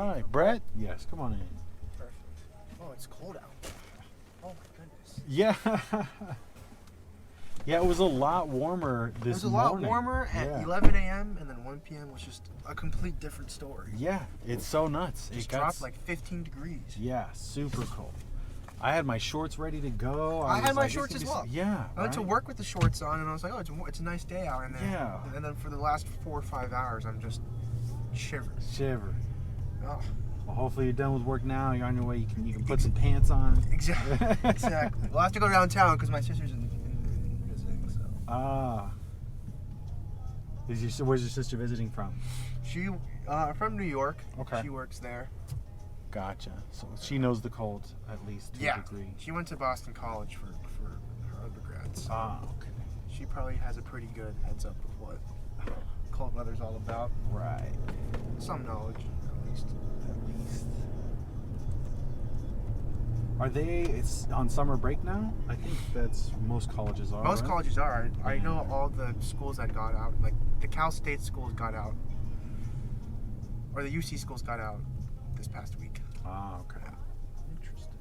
Hi, Bret. Yes, come on in. Perfect. Oh, it's cold out. Oh my goodness. Yeah. Yeah, it was a lot warmer this morning. It was a lot warmer at Yeah. 11 a.m. and then 1 p.m. was just a complete different story. Yeah, it's so nuts. It just got dropped like 15 degrees. Yeah, super cold. I had my shorts ready to go. I had my like, shorts as well. Yeah. I went to work with the shorts on, and I was like, "Oh, it's a nice day out." And then, Yeah. And then for the last 4 or 5 hours, I'm just shivering. Shiver. Oh, Well, hopefully you're done with work now. You're on your way. You can put some pants on. exactly. Exactly. Well, I have to go downtown because my sister's in visiting. So. Ah. Where's your sister visiting from? She from New York. Okay. She works there. Gotcha. So she knows the cold at least to a degree. She went to Boston College for her undergrads. Ah, okay. She probably has a pretty good heads up of what cold weather's all about. Right. Some knowledge, at least. At least. Are it's on summer break now? I think that's most colleges are. Most right? colleges are. I know all the schools that got out, like the Cal State schools got out, or the UC schools got out this past week. Ah, okay. Interesting.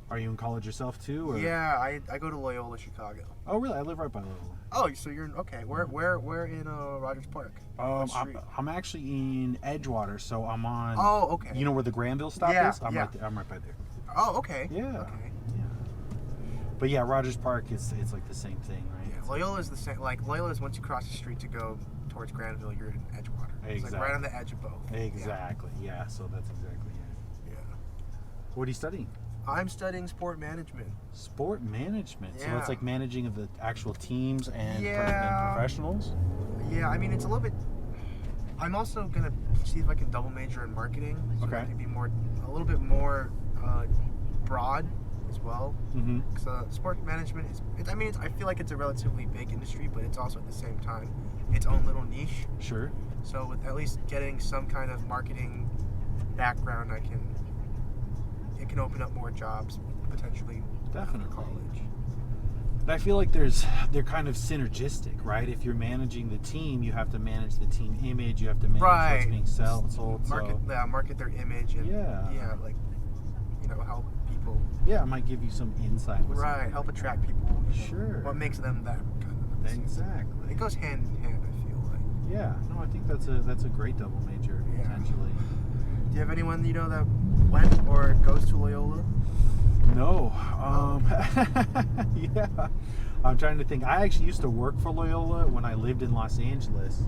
Are you in college yourself too? Or? Yeah, I go to Loyola Chicago. Oh, really? I live right by Loyola. Oh, so you're okay. Where in Rogers Park? What street? I'm actually in Edgewater, so I'm on. Oh, okay. You know where the Granville stop Yeah, is? I'm yeah. right there. I'm right by there. Oh, okay. Yeah. Okay. Yeah. But yeah, Rogers Park it's like the same thing, right? Yeah, Loyola is the same. Like Loyola is once you cross the street to go towards Granville, you're in Edgewater. It's like right on the edge of both. Exactly. Yeah. So that's exactly it. Yeah. What are you studying? I'm studying sport management. Sport management. Yeah. So it's like managing of the actual teams and Yeah. professionals. Yeah, I mean it's a little bit. I'm also gonna see if I can double major in marketing. So Okay. I can be a little bit more broad as well. Mm-hmm. So sport management I feel like it's a relatively big industry, but it's also at the same time its own little niche. Sure. So with at least getting some kind of marketing background, it can open up more jobs potentially. Definitely. After college. And I feel like they're kind of synergistic, right? If you're managing the team, you have to manage the team image. You have to manage what's being sold. Market their image and like help people. Yeah, it might give you some insight. With Right, help attract people. Sure. What makes them that kind of Exactly. It goes hand in hand, I feel like. Yeah. No, I think that's a great double major potentially. Do you have anyone that went or goes to Loyola? No. Yeah. I'm trying to think. I actually used to work for Loyola when I lived in Los Angeles.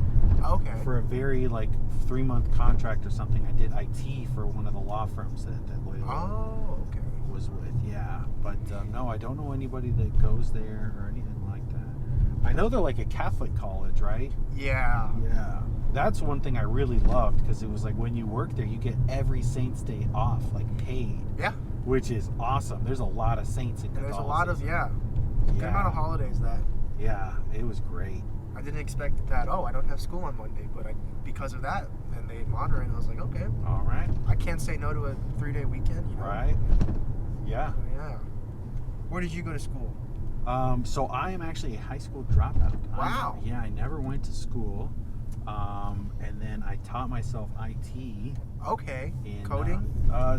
Okay. For a very 3-month contract or something. I did IT for one of the law firms that Loyola was with. Yeah. But no, I don't know anybody that goes there or anything like that. I know they're like a Catholic college, right? Yeah. Yeah. That's one thing I really loved because it was like when you work there, you get every Saints Day off, paid. Yeah. Which is awesome. There's a lot of saints in Catholicism. There's a lot of, good amount of holidays that. Yeah, it was great. I didn't expect that, I don't have school on Monday, but because of that, and they monitor it, I was like, okay. All right. I can't say no to a 3-day weekend, Right. Yeah. So, yeah. Where did you go to school? So I am actually a high school dropout. Wow. I never went to school. And then I taught myself IT. Okay. In, coding?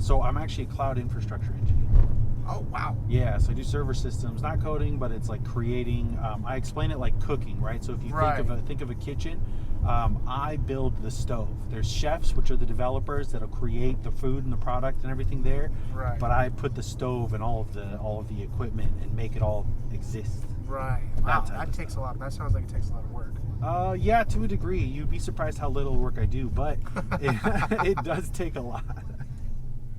So I'm actually a cloud infrastructure engineer. Oh, wow. Yeah, so I do server systems, not coding, but it's like creating. I explain it like cooking, right? So if you think of a kitchen, I build the stove. There's chefs, which are the developers that'll create the food and the product and everything there. Right. But I put the stove and all of the equipment and make it all exist. Right. Wow, that takes a lot. That sounds like it takes a lot of work. Yeah, to a degree. You'd be surprised how little work I do, but it does take a lot.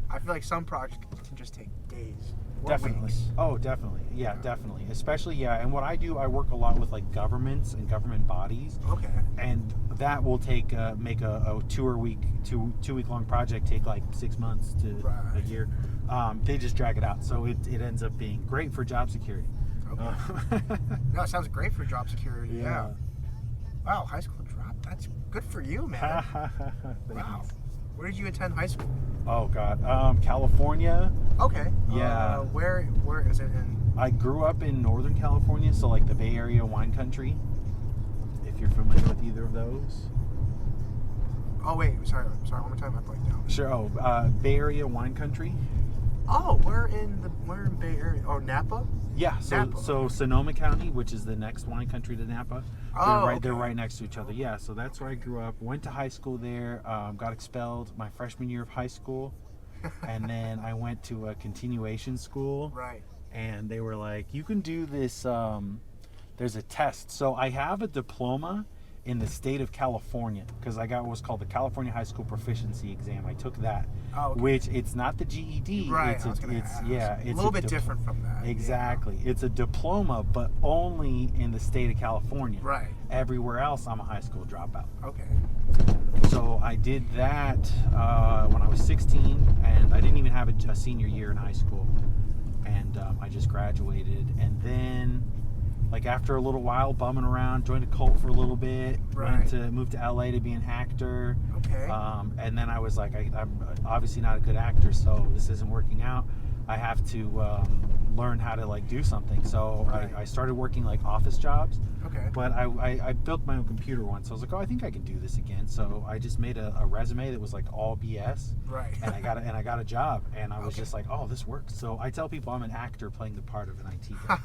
I feel like some projects can just take days. Or Definitely. weeks. Oh, definitely. Yeah, definitely. Especially, and what I do, I work a lot with governments and government bodies. Okay. And that will make a 2 week long project take 6 months to a year. They just drag it out, so it ends up being great for job security. Okay. No, it sounds great for job security. Yeah. Wow, high school drop. That's good for you, man. Wow. Where did you attend high school? Oh God, California. Okay. Yeah. Where is it in? I grew up in Northern California, so the Bay Area wine country. If you're familiar with either of those. Oh wait, sorry. One more time. I blanked out. Sure. Oh, Bay Area wine country. Oh, we're in Bay Area. Oh, Napa. Yeah. Napa. So Sonoma County, which is the next wine country to Napa. They're right next to each other. Yeah. So that's where I grew up. Went to high school there. Got expelled my freshman year of high school, and then I went to a continuation school. Right. And they were like, you can do this. There's a test. So I have a diploma in the state of California because I got what's called the California High School Proficiency Exam. I took that, which it's not the GED. Right. It's a little bit different from that. Exactly. Yeah. It's a diploma, but only in the state of California. Right. Everywhere else, I'm a high school dropout. Okay. So I did that when I was 16, and I didn't even have a senior year in high school, and I just graduated, and then. Like after a little while bumming around, joined a cult for a little bit, moved to LA to be an actor. Okay. And then I was like, I'm obviously not a good actor, so this isn't working out. I have to learn how to like do something. So I started working like office jobs. Okay. But I built my own computer once. So I was like, oh, I think I can do this again. So I just made a resume that was like all BS. Right. And I got a job, and I was just like, oh, this works. So I tell people I'm an actor playing the part of an IT guy.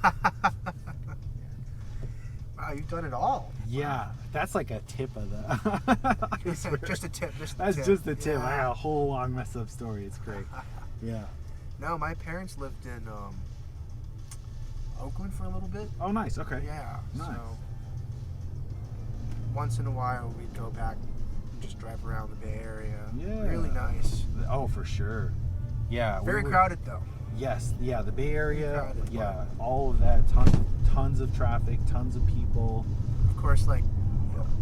Wow, you've done it all. Yeah, that's like a tip of the. Just a tip. That's just a tip. Yeah. I got a whole long mess up story. It's great. Yeah. No, my parents lived in Oakland for a little bit. Oh, nice. Okay. Yeah. Nice. So once in a while we'd go back and just drive around the Bay Area. Yeah. Really nice. Oh, for sure. Yeah. Very crowded though. Yes. Yeah. The Bay Area. Crowded, yeah. All of that. Tons of traffic. Tons of people. Of course, like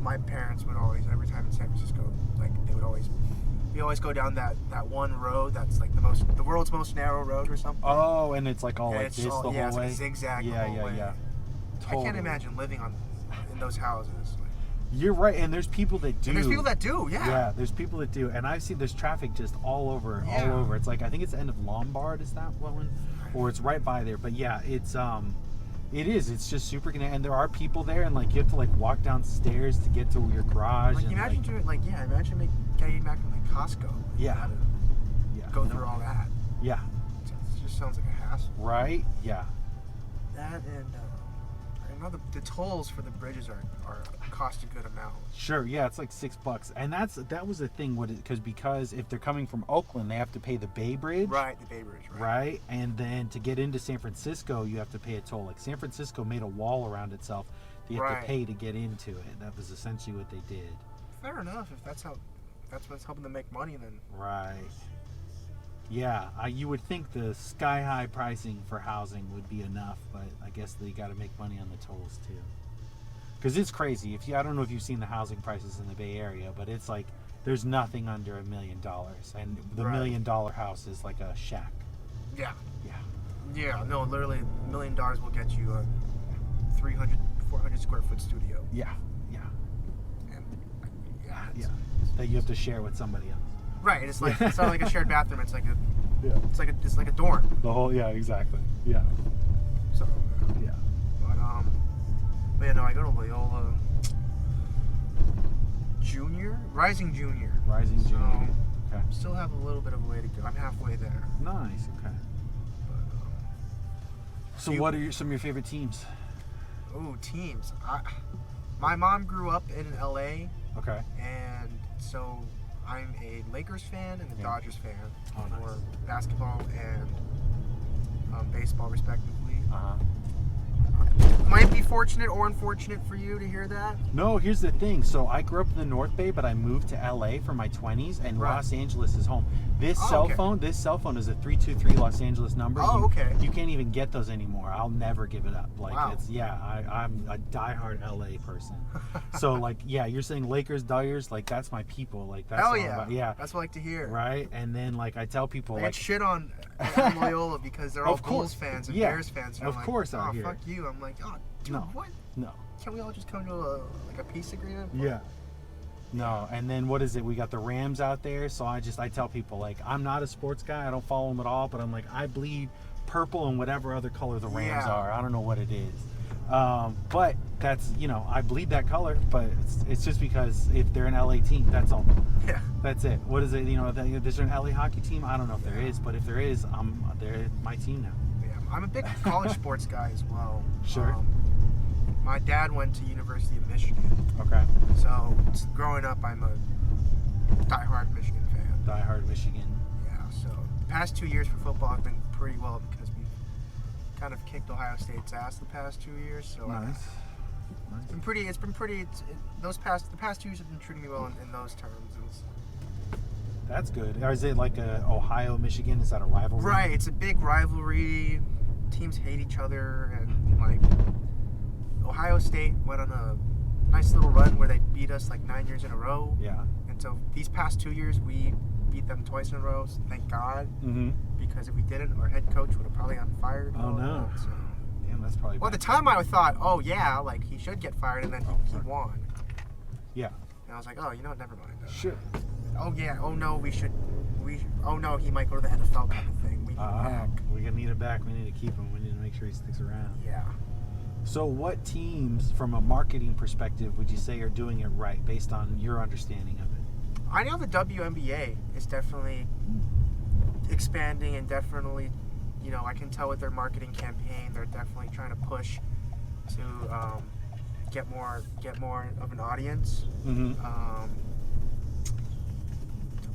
my parents would always, every time in San Francisco, like we always go down that one road that's like the world's most narrow road or something. Oh, and it's like all like this the whole way. It's like a zigzag the whole way. Yeah. Totally. I can't imagine living in those houses. You're right, and there's people that do. And there's people that do, yeah. Yeah, there's people that do, and I've seen there's traffic just all over. It's like I think it's the end of Lombard, is that one, or it's right by there. But yeah, it is. It's just super connected, and there are people there, and like you have to like walk downstairs to get to your garage. Like imagine doing imagine getting back to like Costco. Yeah. Go through all that. Yeah. It just sounds like a hassle. Right. Yeah. That and I know the tolls for the bridges are cost a good amount. Sure, yeah, it's like $6, and that was the thing. Because if they're coming from Oakland, they have to pay the Bay Bridge. Right, the Bay Bridge. Right, and then to get into San Francisco, you have to pay a toll. Like San Francisco made a wall around itself. You have to pay to get into it. That was essentially what they did. Fair enough. If that's what's helping them make money, then. Right. Yeah, you would think the sky-high pricing for housing would be enough, but I guess they got to make money on the tolls too. Because it's crazy. I don't know if you've seen the housing prices in the Bay Area, but it's like there's nothing under $1 million, and the $1 million house is like a shack. Yeah. Yeah. Yeah. No, literally $1 million will get you a 300, 400 square foot studio. Yeah. Yeah. And that you have to share with somebody else. Right. It's like it's not like a shared bathroom. It's like it's like a dorm. The whole exactly. Yeah. So. Yeah. But yeah, no, I go to Loyola Rising Junior. Okay. Still have a little bit of a way to go. I'm halfway there. Nice. Okay. But, so what are some of your favorite teams? Oh, teams. My mom grew up in LA. Okay. And so I'm a Lakers fan and a Dodgers fan for nice. basketball and baseball, respectively. Might be fortunate or unfortunate for you to hear that. No, here's the thing. So I grew up in the North Bay, but I moved to LA for my 20s, and Los Angeles is home. This cell phone is a 323 Los Angeles number. You can't even get those anymore. I'll never give it up. I'm a diehard LA person. So you're saying Lakers, Dodgers, that's my people. That's hell yeah. That's what I like to hear. Right? And then I tell people I get shit on Loyola because they're all Bulls fans and Bears fans. And of course, out here. Fuck you. I'm like, oh, dude, no, what? No. Can't we all just come to a peace agreement? Yeah. No, and then what is it? We got the Rams out there, so I tell people I'm not a sports guy. I don't follow them at all, but I'm I bleed purple and whatever other color the Rams are. I don't know what it is. But that's, I bleed that color, but it's just because if they're an LA team, that's all. Yeah. That's it. What is it? Is there an LA hockey team? I don't know if there is, but if there is, they're my team now. Yeah, I'm a big college sports guy as well. Sure. My dad went to University of Michigan. Okay. So growing up, I'm a diehard Michigan fan. Diehard Michigan. Yeah. So the past 2 years for football have been pretty well because we've kind of kicked Ohio State's ass the past 2 years. So Nice. it's been pretty. The past 2 years have been treating me well in those terms. That's good. Or is it like Ohio Michigan? Is that a rivalry? Right. It's a big rivalry. Teams hate each other, and like Ohio State went on a nice little run where they beat us like 9 years in a row. Yeah. And so these past 2 years, we beat them twice in a row. So thank God. Mm-hmm. Because if we didn't, our head coach would have probably gotten fired. Oh no. So. Damn, that's probably. Well, at the time I thought, oh yeah, like he should get fired, and then he won. Yeah. And I was like, oh, you know what? Never mind. Sure. Oh yeah. Oh no, oh no, he might go to the NFL kind of thing. We need him back. We're gonna need him back. We need to keep him. We need to make sure he sticks around. Yeah. So, what teams, from a marketing perspective, would you say are doing it right, based on your understanding of it? I know the WNBA is definitely expanding, and definitely, I can tell with their marketing campaign, they're definitely trying to push to get more of an audience. Mm-hmm.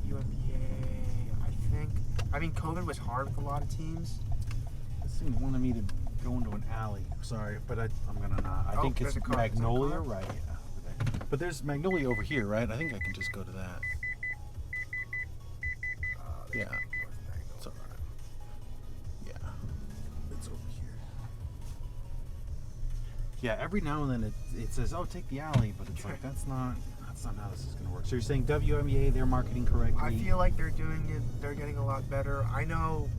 WNBA, I mean, COVID was hard with a lot of teams. This thing wanted me to go into an alley. Sorry, but I'm gonna not. I think it's there's a Magnolia, car? right? Yeah, over there. But there's Magnolia over here, right? I think I can just go to that. Yeah. It's all right. Yeah. It's over here. Yeah, every now and then it says, "Oh, take the alley," but it's like that's not how this is gonna work. So you're saying WNBA, they're marketing correctly? I feel like they're doing it. They're getting a lot better. I know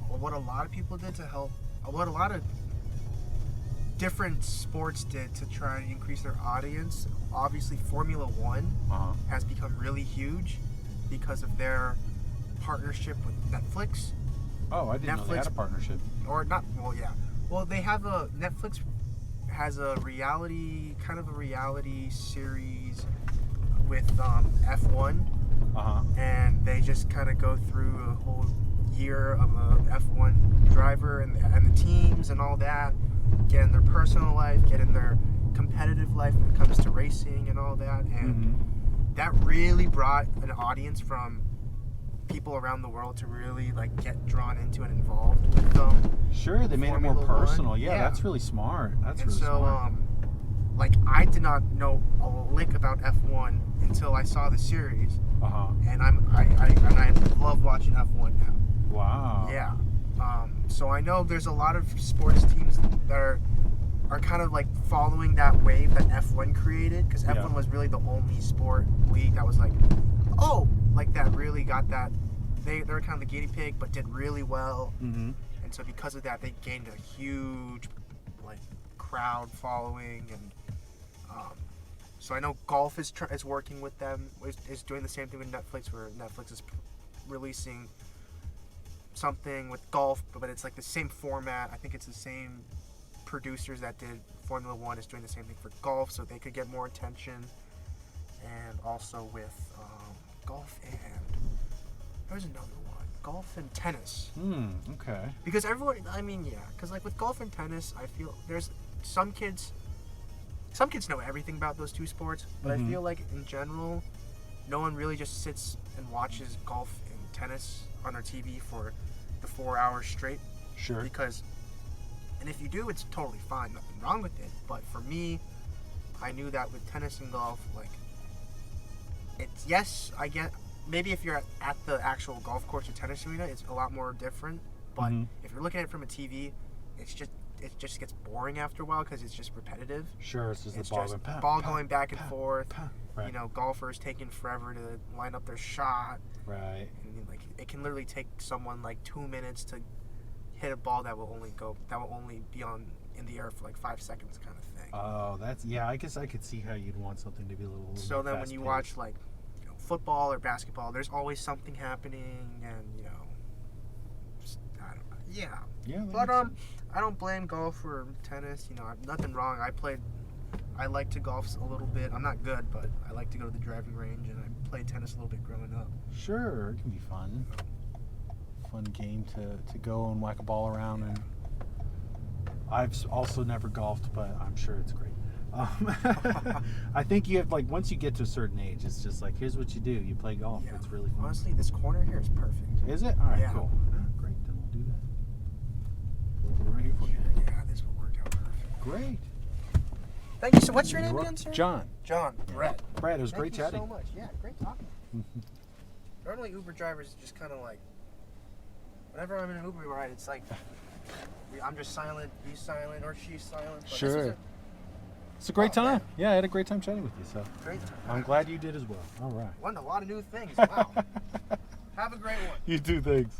what a lot of people did to help. What a lot of different sports did to try and increase their audience. Obviously, Formula One has become really huge because of their partnership with Netflix. Oh, I didn't know they had a partnership. Or not? Well, yeah. Well, they have Netflix has a reality series with F1. And they just kind of go through a whole year of a F1 driver and the teams and all that, get in their personal life, get in their competitive life when it comes to racing and all that, and that really brought an audience from people around the world to really like get drawn into and involved with them. Sure, they made it more personal. Yeah, that's really smart. That's really smart. Like I did not know a lick about F1 until I saw the series, and I love watching F1 now. Wow. Yeah. So I know there's a lot of sports teams that are kind of like following that wave that F1 created, because F1 was really the only sport league that was like, that really got that. They were kind of the guinea pig, but did really well. Mm-hmm. And so because of that, they gained a huge like crowd following, and so I know golf is working with them, is doing the same thing with Netflix, where Netflix is releasing something with golf, but it's like the same format. I think it's the same producers that did Formula One is doing the same thing for golf, so they could get more attention. And also with golf, and there's another one, golf and tennis. Okay. Because everyone, because like with golf and tennis, I feel there's some kids know everything about those two sports, but I feel like in general, no one really just sits and watches golf and tennis on their TV for the 4 hours straight. Sure. And if you do, it's totally fine, nothing wrong with it. But for me, I knew that with tennis and golf, like, I get, maybe if you're at the actual golf course or tennis arena, it's a lot more different. But if you're looking at it from a TV, it just gets boring after a while because it's just repetitive. Sure, it's just the ball going back and forth. Right. golfers taking forever to line up their shot. Right. And like it can literally take someone like 2 minutes to hit a ball that will only be in the air for like 5 seconds, kind of thing. Oh, I guess I could see how you'd want something to be a little. So then when you watch like football or basketball, there's always something happening, and Yeah. Yeah. But I don't blame golf or tennis. You know, nothing wrong. I like to golf a little bit. I'm not good, but I like to go to the driving range, and I played tennis a little bit growing up. Sure, it can be fun. Fun game to go and whack a ball around. And I've also never golfed, but I'm sure it's great. I think you have, like, once you get to a certain age, it's just like, here's what you do. You play golf. Yeah. It's really fun. Honestly, this corner here is perfect. Is it? All right, Yeah. cool. Great, then we'll do that. We'll right here for you. Yeah, this will work out perfect. Great. Thank you. So what's your name again, sir? John. John. Brett. Brad, it was Thank great you chatting. so much. Yeah, great talking. Normally Uber drivers just kind of like, whenever I'm in an Uber ride, it's like, I'm just silent, he's silent, or she's silent. But Sure. This was It's a great time. Yeah, I had a great time chatting with you. So great time. I'm glad you did as well. All right. Learned a lot of new things. Wow. Have a great one. You too, thanks.